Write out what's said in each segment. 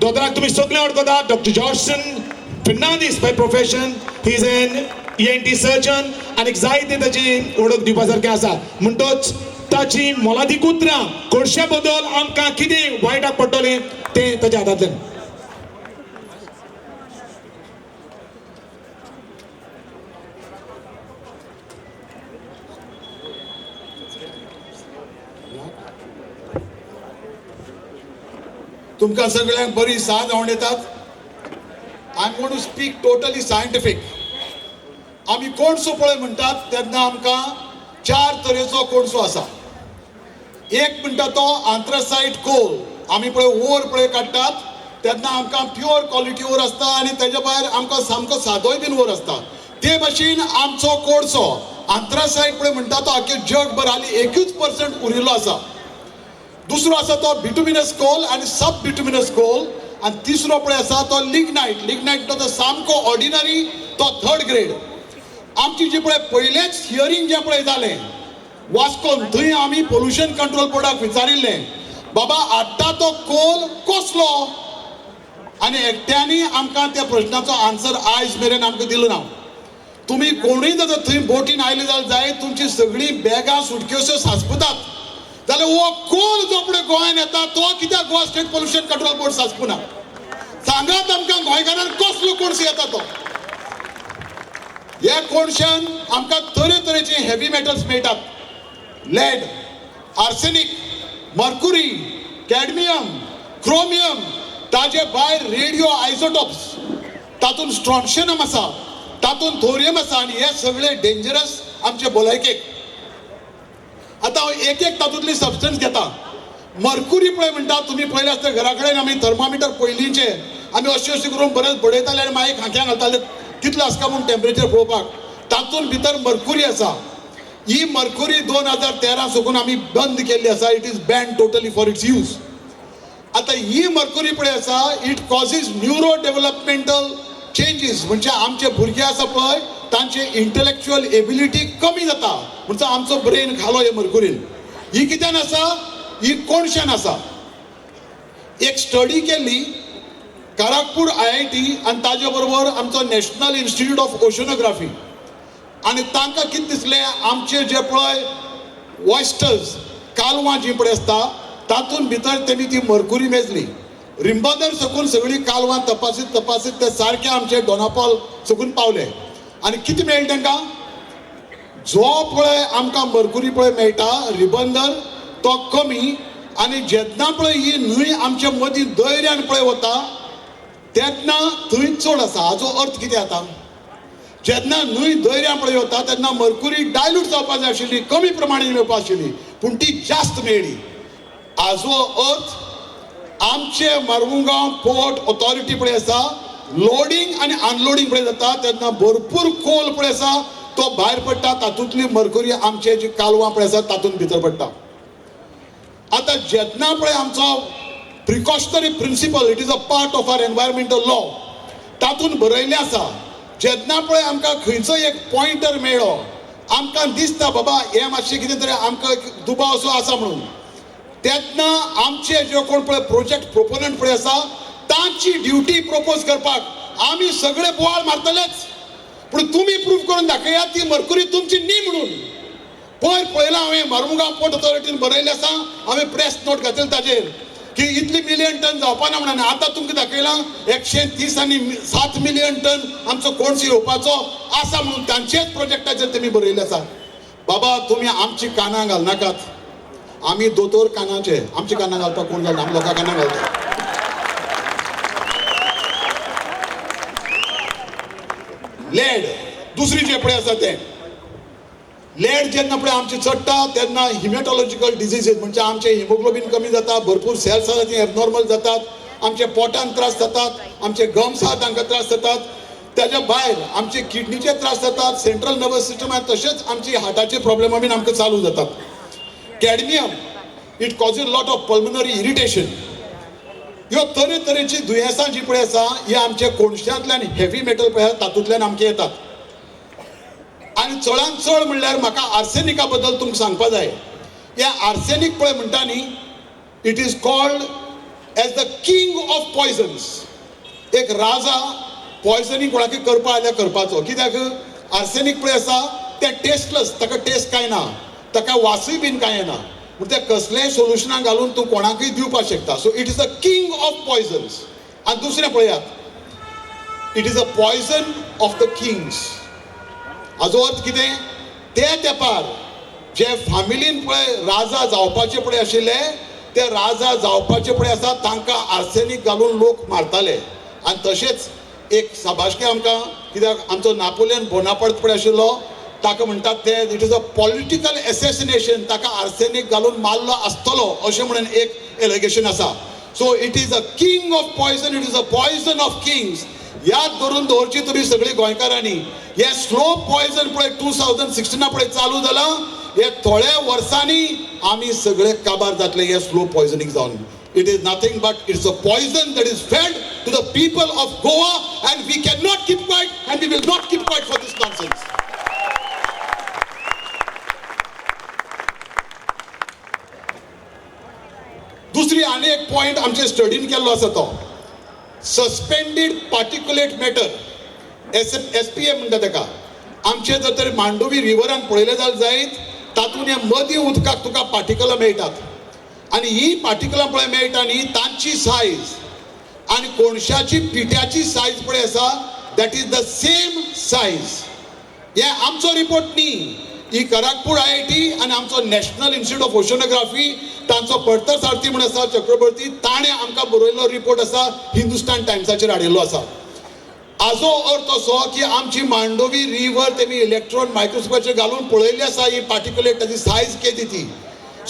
दोतोराक तुम्ही सगळे वळखतात. Doctor Georgeson Fernandes by profession. He is an ENT surgeon आनी जायते ताची ओळख दिवपा सारकें आसा. म्हणटच ताची मोलादीक उतरां कोळशा बद्दल आमकां कितें वायटाक पडटलें तें ताच्या हातांतल्यान. तुमकां सगळ्यांक बरी साद हांव येतात. I am going to speak totally scientific. आमी कोणसो पळय म्हणटात तेन्ना आमकां 4 तरेचो कोणसो आसा. एक म्हणटा तो आंथ्रासायट कोल. आमी पळय ओर पळय काडटात तेन्ना आमकां प्युअर क्वॉलिटी ओर आसता आनी तेज्या भायर आमकां सामको सादोय बीन ओर आसता. ते भाशेन आमचो कोळसो आंथ्रासायट पळय म्हणटा तो आख्खे जगभर हाली 21% उरिल्लो आसा. दुसरो आसा तो बिटुमिनस कोल आनी सब बिटुमिनस कोल. आनी तिसरो पळय आसा तो लिग्नायट. लिग्नायट तो सामको ऑर्डिनरी, तो 3rd ग्रेड. आमची जी पळय पयलेच हियरिंग जें पळय जालें वास्कोन, थंय आमी पोल्युशन कंट्रोल बोर्डाक विचारिल्लें बाबा हाडटा तो कोल कसलो, आनी एकट्यांनी आमकां त्या प्रश्नाचो आन्सर आयज मेरेन आमकां दिलो ना. तुमी कोणूय जर थंय बोटीन आयले जाल्यार तुमची सगळी बॅगां सुटकेसो सांचपुतात जाल्यार हो कोल जो पळय गोंयांत येता तो कित्याक Goa state pollution control board सांचपुना? सांगात आमकां गोंयकारांक कसलो कोणसो येता तो. ह्या कोणशान आमकां तरेतरेचे हेवी मेटल्स मेळटात. Lead, arsenic, mercury, cadmium, chromium, ताजे भायर रेडिओ आयसोटॉप्स, तातूंत स्ट्रॉन्शियम आसा, तातूंत थोरियम आसा आनी हे सगळे डेंजरस आमचे भलायकेक. आता हांव एक तातूंतली सबस्टन्स घेता. मर्क्युरी पळय म्हणटा तुमी पळयलें आसता घरा कडेन आमी थर्मामिटर पयलींचे आमी अशें करून बरेंच बडयताले आनी मागीर खांक्यान घालताले कितलो आसता म्हूण टेम्परेचर पळोवपाक. तातूंत भितर मर्क्युरी आसा. ही मर्क्युरी 2013 साकून आमी बंद केल्ली आसा. It is ban totally for its use. आता ही मर्क्युरी पळय आसा it causes neuro developmental changes. म्हणजे आमचे भुरगे आसा पळय तांचे इंटलेक्च्युअल एबिलिटी कमी जाता. म्हणजे आमचो ब्रेन खालो हे मर्क्युरीन. ही कित्यान आसा? ही कोणशान आसा. एक स्टडी केल्ली काराकपूर IIT आनी ताजे बरोबर आमचो नॅशनल इन्स्टिट्यूट ऑफ ओशनोग्राफी. आनी तांकां कितें दिसलें आमचे जे पळय वॉयस्टर्स कालवां जी पळय आसता तातूंत भितर तेमी ती मर्क्युरी मेजली. रिंबादर सकून सगळीं कालवां तपासीत ते सारके आमचे डोनापावल सकून पावले. आनी कितें मेळ्ळें तांकां? जो पळय आमकां मर्क्युरी पळय मेळटा रिबंदर तो कमी. आनी जेन्ना पळय ही न्हंय आमच्या मदीं दर्यान पळय वता तेन्ना थंय चड आसा. हाचो अर्थ कितें जाता? जेन्ना न्हंय दर्यान पळय वता तेन्ना मर्क्युरी डायल्यूट जावपाक जाय आशिल्ली, कमी प्रमाणान मेळपाक आशिल्ली, पूण ती जास्त मेळ्ळी. हाचो अर्थ आमचे मार्मुगांव पोर्ट ऑथॉरिटी पळय आसा लोडिंग आनी अनलोडिंग पळय जाता तेन्ना भरपूर कोल पळय आसा तो भायर पडटा. तातूंतली मर्क्युरी आमचे जी कालवां पळय आसा तातूंत भितर पडटा. आतां जेन्ना पळय आमचो precautionary principle it is a part of our environmental law तातूंत बरयल्लें आसा जेन्ना पळय आमकां खंयचो एक पॉयंटर मेळ्ळो आमकां दिसता बाबा हें मातशें कितें तरी आमकां दुबाव असो आसा म्हणून तेन्ना आमचे जे कोण पळय प्रोजेक्ट प्रोपोनंट पळय आसा तांची ड्युटी प्रपोज करपाक आमी सगळे बोवाळ मारतलेच. पूण तुमी प्रूव करून दाखयात ती मर्क्युरी तुमची न्ही म्हणून. पयला हांवें मार्मुगांव पोर्ट ऑथॉरिटीन बरयल्लें आसा. हांवें प्रेस नोट घातली ताचेर की इतली मिलियन टन जावपा ना म्हणून. आतां तुमकां दाखयलां 130 आनी 7 मिलियन टन आमचो कोणसो येवपाचो आसा म्हणून तांचेच प्रोजेक्टाचेर तेमी बरयल्लें आसा. बाबा तुमी आमची कानां घालनाकात. आमी दोतोर कानाचे, आमची कानां घालपाक कोण घालना, आमी लोकां कानां घालता. लेड दुसरी जे पळय आसा ते लेड जेन्ना पळय आमचे चडटा तेन्ना हिमेटॉलॉजिकल डिजीजीस म्हणजे आमचे हिमोग्लोबीन कमी जाता, भरपूर सेल्स आसा ती एबनॉर्मल जातात, आमचे पोटान त्रास जातात, आमचे गम्स आसा तांकां त्रास जातात, त्याच्या भायर आमचे किडनीचे त्रास जातात, सेंट्रल नर्वस सिस्टम आहे, तशेंच आमची हार्टाचे प्रॉब्लेम बीन आमकां चालू जातात. Cadmium it causes lot of pulmonary irritation. ह्यो तरेतरेची दुयेंसां जी पळय आसा ही आमच्या कोणशांतल्यान हेवी मेटल पळय तातूंतल्यान आमकां येतात. आनी चडांत चड म्हणल्यार म्हाका आर्सेनिका बद्दल तुमकां सांगपा जाय. हे आर्सेनिक पळय म्हणटा न्ही it is called as the king of poisons. एक राजा पॉयझनिंग कोणाक करपा आल्या करपाचो. कित्याक आर्सेनीक पळय आसा तें टेस्टलस, ताका टेस्ट कांय ना, ताका वासूय बीन कांय येना, पूण तें कसलेंय सोल्युशनाक घालून तूं कोणाकय दिवपाक शकता. So it is the king of poisons. आनी दुसरें पळयात, it is a poison of the kings. हाजो अर्थ कितें? त्या तेंपार जे फामिलीन पळय राजा जावपाचे पळय आशिल्ले, ते राजा जावपाचे पळय आसा तांकां आर्सेनीक घालून लोक मारताले. आनी तशेंच एक साबाशके आमकां, कित्याक आमचो नापोलियन बोनापार्ट पळय आशिल्लो, ताका म्हणटात ते it is a political assassination, ताका आर्सेनीक घालून मारलो आसतलो अशें म्हणून एक एलिगेशन आसा. So it is a king of poison, it is a poison of Kings. याद धरून दवरची तुमी सगळीं गोंयकारांनी. हे स्लो पॉयझन पळय 2016 पळय चालू जालां, हे थोड्या वर्सांनी आमी सगळे काबार जातले हे स्लो पॉयझनिंग जावन. It is nothing but it's a poison that is fed to the people of Goa, and we cannot keep quiet, and we will not keep quiet for this nonsense. दुसरी आनी एक point आमचे स्टडीन केल्लो आसा तो suspended particulate matter, SPM म्हणटा ताका. आमचे जर तर मांडोवी रिवरान पळयलें जाल्यार जायत, तातूंत हे मदीं उदकाक तुका पार्टिकलां मेळटात. आनी ही पार्टिकलां पळय मेळटा न्ही, तांची सायज आनी कोणशाची पिठ्याची सायज पळय आसा, that is the same size. हे आमचो रिपोर्ट न्ही, ही खरागपूर IIT आनी आमचो नॅशनल इन्स्टिट्यूट ऑफ ओशनोग्राफी, तांचो पडतर सारथी म्हूण आसा चक्रवर्ती, ताणें आमकां बरयल्लो रिपोर्ट आसा, हिंदुस्तान टायम्साचेर हाडिल्लो आसा. हाजो अर्थ असो की आमची मांडोवी रिवर तेमी इलेक्ट्रॉन मायक्रोस्कोपाचेर घालून पळयल्ली आसा ही पार्टिक्युलेट, ताची सायज केदी ती.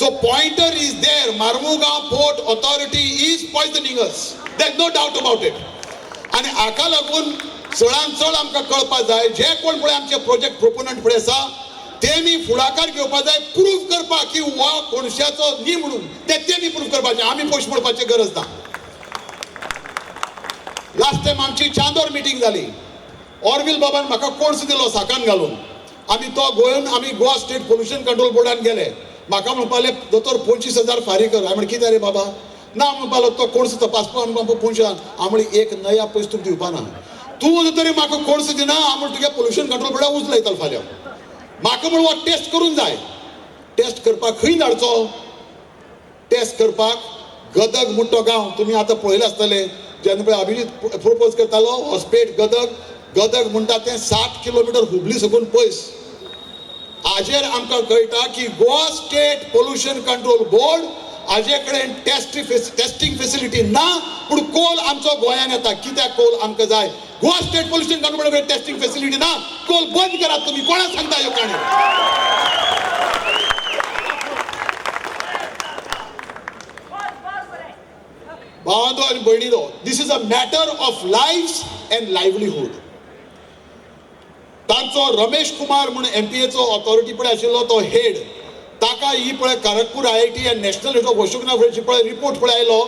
So pointer is there. Marmugao Port Authority is poisoning us. There's no doubt about it. आणि हाका लागून चडांत चड आमकां कळपा जाय, जे कोण पळय आमचे प्रोजेक्ट प्रोपोनंट पळय आसा, तेमी फुडाकार घेवपा जाय, प्रूव करपाक की हो कोणशाचो न्ही म्हणून तेमी प्रूव करपाचें. आमी पयशे मोडपाची गरज ना. लास्ट टायम आमची चांदोर मिटींग जाली. ऑरविल बाबान म्हाका कोर्स दिलो साकान घालून. आमी तो गोंयान आमी गोवा स्टेट पोल्युशन कंट्रोल बोर्डान गेले. म्हाका म्हणपाले दोतोर 25,000 फारीक कर. हांवें म्हणलें कितें रे बाबा? ना म्हणपालो तो कोर्स तपासपा पोंच्यान. हांव म्हणलें एक नया पयस तुका दिवपा ना. तूं तरी म्हाका कोर्स दिना, हांव म्हणलें तुगे पोल्युशन कंट्रोल बोर्डाक उजलायतलो फाल्यां. म्हाका म्हण हो टेस्ट करून जाय. टेस्ट करपाक खंय धाडचो? टेस्ट करपाक गदग म्हणटा तो गांव, तुमी आतां पळयलें आसतलें, जेन्ना पळय अभिजीत प्रपोज करतालो हॉस्पेट गदग म्हणटा तें 60 किलोमिटर हुबली साकून पयस. हाजेर आमकां कळटा की Goa state pollution control board हाजे कडेन टेस्टिंग फेसिलिटी ना, पूण कोल आमचो गोंयान येता. कित्याक कोल आमकां जाय? गोवा स्टेट पोल्युशन कंट्रोल बोर्डा कडेन टेस्टिंग फेसिलिटी ना. कोल बंद करात तुमी. कोणाक सांगता ह्यो काणी? भावांनो आनी भयणीनो, this is a matter of lifes and livelihood. तांचो रमेश कुमार म्हणून MPAचो ऑथॉरिटी पळय आशिल्लो तो हेड, ताका ही पळय खरगपूर IIT आनी नॅशनल इन्स्टिट्यूट ऑफ ओशनोग्राफीची पळय रिपोर्ट पळय आयलो,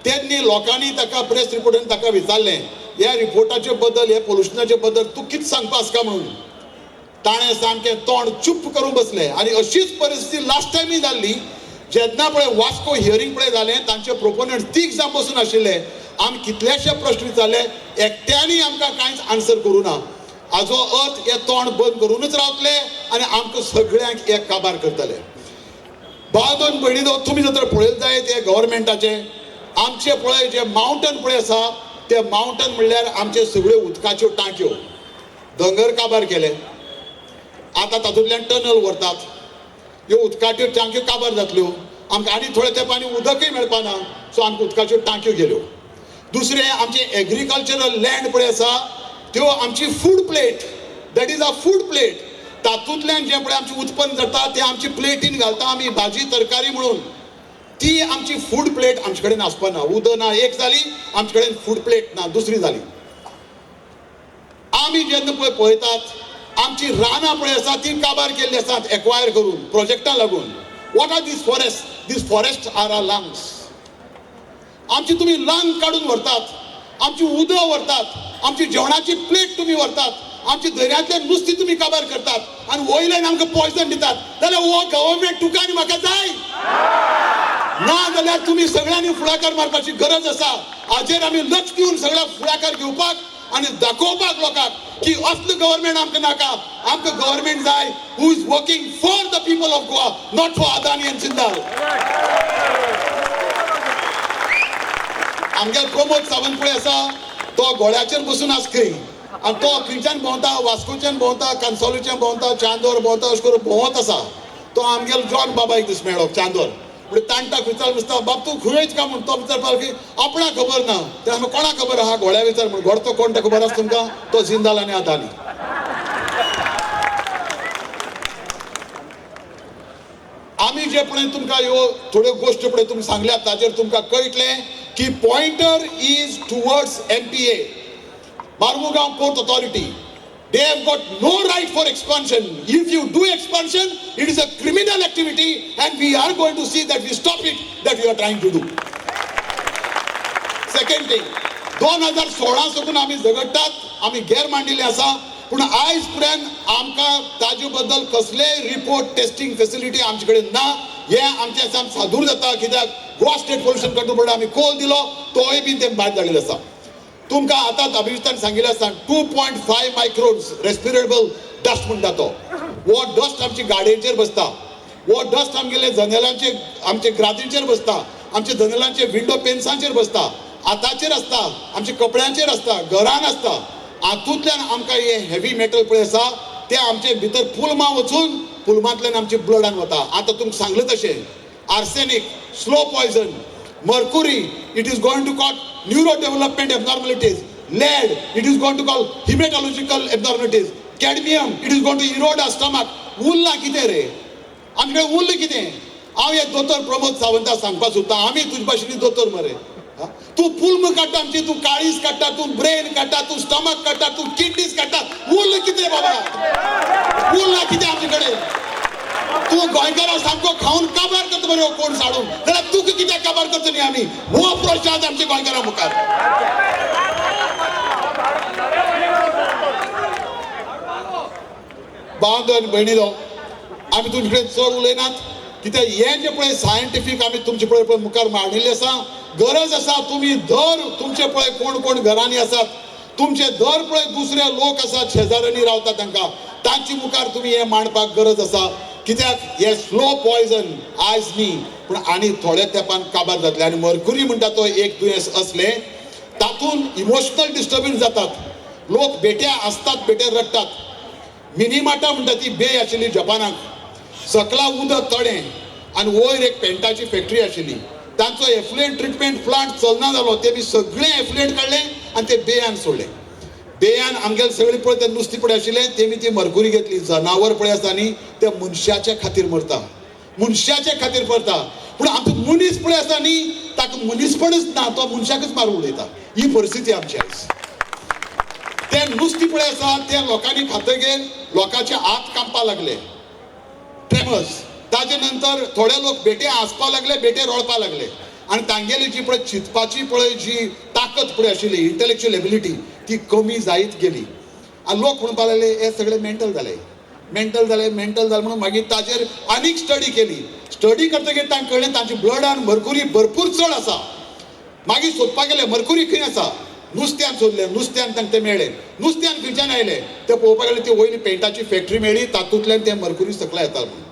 तेन्नी लोकांनी ताका प्रेस रिपोर्टान ताका विचारलें ह्या रिपोर्टाचे बद्दल, हे पोल्युशनाचे बद्दल तूं कितें सांगपा आसता म्हणून. ताणें सामकें तोंड चुप्प करून बसलें. आनी अशीच परिस्थिती लास्ट टायमूय जाल्ली, जेन्ना पळय वास्को हियरींग पळय जालें, तांचे प्रोपोनंट 3 जाण बसून आशिल्ले. आमी कितलेशे प्रश्न विचारले, एकट्यांनी आमकां कांयच आन्सर करूं ना. हाजो अर्थ हे तोंड बंद करूनच रावतले आनी आमकां सगळ्यांक एक काबार करतले. भाव भयणीनो, तुमी जर पळयलें जायत हे गव्हर्मेंटाचे आमचे पळय जे मावंटन पळय आसा, ते मावंटन म्हणल्यार आमचे सगळ्यो उदकाच्यो टांक्यो दोंगर काबार केले. आतां तातूंतल्यान टनल व्हरतात. ह्यो उदकाच्यो टांक्यो काबार जातल्यो. आमकां आनी थोड्या तेंपानी उदकय मेळपा ना. सो आमकां उदकाच्यो टांक्यो गेल्यो. दुसरें आमचे एग्रीकल्चरल लँड पळय आसा, त्यो आमची food plate, that is a food plate. तातूंतल्यान जें पळय आमचें उत्पन्न जाता तें आमची प्लेटीन घालता आमी भाजी तरकारी म्हणून. ती आमची फूड प्लेट आमचे कडेन आसपा ना. उदक ना एक जाली, आमचे कडेन फूड प्लेट ना दुसरी जाली. आमी जेन्ना पळय पळयतात आमची रानां पळय आसा ती काबार केल्ली आसात एक्वायर करून प्रोजेक्टां लागून. What are these forest? These forest are are lungs. आमची तुमी लंग काडून व्हरतात, आमची उदक व्हरतात, आमची जेवणाची प्लेट तुमी व्हरतात, आमची दर्यांतलें नुस्तें तुमी काबार करतात आनी वयल्यान आमकां पॉयझन दितात. जाल्यार हो गव्हर्मेंट तुका आनी म्हाका जाय? ना जाल्यार तुम्ही सगळ्यांनी फुडाकार मारपाची गरज आसा. हाजेर आमी लक्ष दिवन सगळ्या फुडाकार घेवपाक आनी दाखोवपाक लोकांक की असलो गव्हर्नमेंट आमकां नाका. आमकां गव्हर्नमेंट जाय who is working for the people of Goa, not for Adani end Jindal. आमगे प्रमोद सावंतपुळे आसा तो घोड्याचेर बसून आसा खंय आनी तो खंयच्यान भोंवता, वास्कोच्यान भोंवता, कांसावलेच्यान भोंवता, चांदोर भोंवता, अशें करून भोंवत आसा. तो आमगेलो जॉन बाबा एक दीस मेळ्ळो चांदोर. म्हणजे तांटाक विचार दिसता बाब तूं खंय वयता काय म्हूण. तो विचारपाक की आपणा खबर ना. ते आमी कोणाक खबर आहा घोड्या विचार म्हूण. घोडो तो कोण ते खबर आसा तुमकां? तो जिंदाल आनी अदानी. आमी जे पळय तुमकां ह्यो थोड्यो गोश्टी पळय तुमकां सांगल्यात ताजेर तुमकां कळटलें की pointer is towards MPA, Marmugao port authority. They have got no right for expansion. If you do expansion, it is a criminal activity and we are going to see that we stop it, that we are trying to do. Second thing, 2016 साकून आमी झगडटात, आमी गैर मांडिल्ले आसा, पूण आयज पर्यंत आमकां ताजे बद्दल कसलेय रिपोर्ट टेस्टिंग फॅसिलिटी आमचे कडेन ना. हे आमचे साम सादूर जाता कित्याक गोवा स्टेट पोल्युशन कंट्रोल बोर्डान आमी कॉल दिलो, तोय बीन ते भायर धाडिल्लो आसा. तुमकां आतांच अभिजितान सांगिल्लें आसा 2.5 मायक्रोन्स रेस्पिरेबल डस्ट म्हणटा तो. वो डस्ट आमची गाडयेचेर बसता, वो डस्ट आमगेले जनेलांचे आमचे ग्रादींचेर बसता, आमचे जनेलांचे विंडो पेन्सांचेर बसता, हाताचेर आसता, आमच्या कपड्यांचेर आसता, घरान आसता. हातूंतल्यान आमकां हे हेवी मेटल पळय आसा ते आमचे भितर पुलमां वचून पुलमांतल्यान आमच्या ब्लडान वता. आतां तुमकां सांगलें तशें arsenic, slow poison, mercury, it is going to cause neurodevelopment abnormalities. Lead, it is going to cause hematological abnormalities. Cadmium, it is going to erode our stomach. उरला कितें रे? आमचे कडेन उरलें कितें? हांव हे दोतोर प्रमोद सावंताक सांगपाक सोदतां, आमी तुजे भाशेनी दोतोर मरे. तूं पुल्म काडटा आमची, तूं काळीज काडटा, तूं ब्रेन काडटा, तूं स्टमक काडटा, तूं किडनीज काडटा. उरलें कितें बाबा? उरला कितें आमचे कडेन? तूं गोंयकारां सामको खावन काबार करता मरे कोण साडून, जाल्यार तुका कित्याक काबार करता न्ही आमी? हो प्रश्न आसा आमच्या गोंयकारां मुखार. भाव आनी भयणीलो, आमी तुमचे कडेन चड उलयनात कित्याक हें जे पळय सायंटिफीक आमी तुमचे पळय मुखार मांडिल्लें आसा. गरज आसा तुमी दर तुमचे पळय कोण कोण घरांनी आसात, तुमचे दर पळय दुसरे लोक आसात शेजाऱ्यांनी रावतात तांकां, तांचे मुखार तुमी हें मांडपाक गरज आसा. कित्याक हे स्लो पॉयझन आयज न्ही पूण आनी थोड्या तेंपान काबार जातले. आनी मर्क्युरी म्हणटा तो एक दुयेंस असलें, तातूंत इमोशनल डिस्टर्बन्स जातात. लोक बेटे आसतात, बेटे रडटात. मिनीमाटा म्हणटा ती बे आशिल्ली जपानाक, सकला उदक तळें आनी वयर एक पेंटाची फॅक्टरी आशिल्ली. तांचो एफ्लुएंट ट्रिटमेंट प्लांट चलना जालो, ते बी सगळें एफ्लुएंट काडलें आनी ते बेयान सोडलें. बेयान आमगेले सगळे पळय ते नुस्तें पळय आशिल्लें तेमी ती मर्कुरी घेतली. जनावर पळय आसा न्ही ते मनशाच्या खातीर मरता, मनशाच्या खातीर मरता. पूण आमचो मनीस पळय आसा न्ही ताका मनीसपणच ना, तो मनशाकच मारून उडयता. ही परिस्थिती आमची आयज. ते नुस्तें पळय आसा ते लोकांनी खातगीर लोकांचे हात कांपपाक लागले, ट्रेमर्स. ताजे नंतर थोडे लोक बेटे हांसपाक लागले, बेटे रडपाक लागले. आनी तांगेली जी पळय चिंतपाची पळय जी ताकद पळय आशिल्ली, इंटलेक्च्युअल एबिलिटी, ती कमी जायत गेली. आनी लोक म्हणपाक लागले हे सगळे मेंटल जाले, मेंटल जाले, मेंटल जाले म्हणून मागीर ताजेर आनीक स्टडी केली. स्टडी करतकीर तांकां कळ्ळें तांचे ब्लडान मर्कुरी भरपूर चड आसा. मागीर सोदपाक गेले मर्कुरी खंय आसा. नुस्त्यान सोदलें, नुस्त्यान तांकां तें मेळ्ळें. नुस्त्यान खंयच्यान आयलें ते पळोवपाक गेले, ती वयली पेंटाची फॅक्टरी मेळ्ळी, तातूंतल्यान ते मर्कुरी सकला येता म्हणून.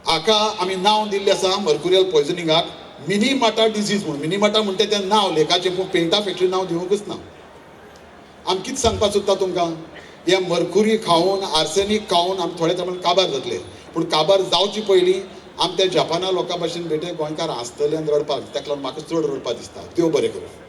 हाका आमी नांव दिल्लें आसा मर्कुरियल पॉयझनिंगाक मिनीमाटा डिजीज म्हणून. मिनीमाटा म्हणटा तें नांव लेखाचें, पूण पेंटा फॅक्टरी नांव दिवंकच ना. आमी कितें सांगपाक सोदता तुमकां, हे मर्कुरी खावन, आर्सेनीक खावन आमी थोडे प्रमाण काबार जातले. पूण काबार जावचे पयलीं आमी त्या जपाना लोकां भाशेन बेटे गोंयकार हांसतले आनी रडपाक, ताका लागून म्हाका चड रडपाक दिसता. देव बरें करूं.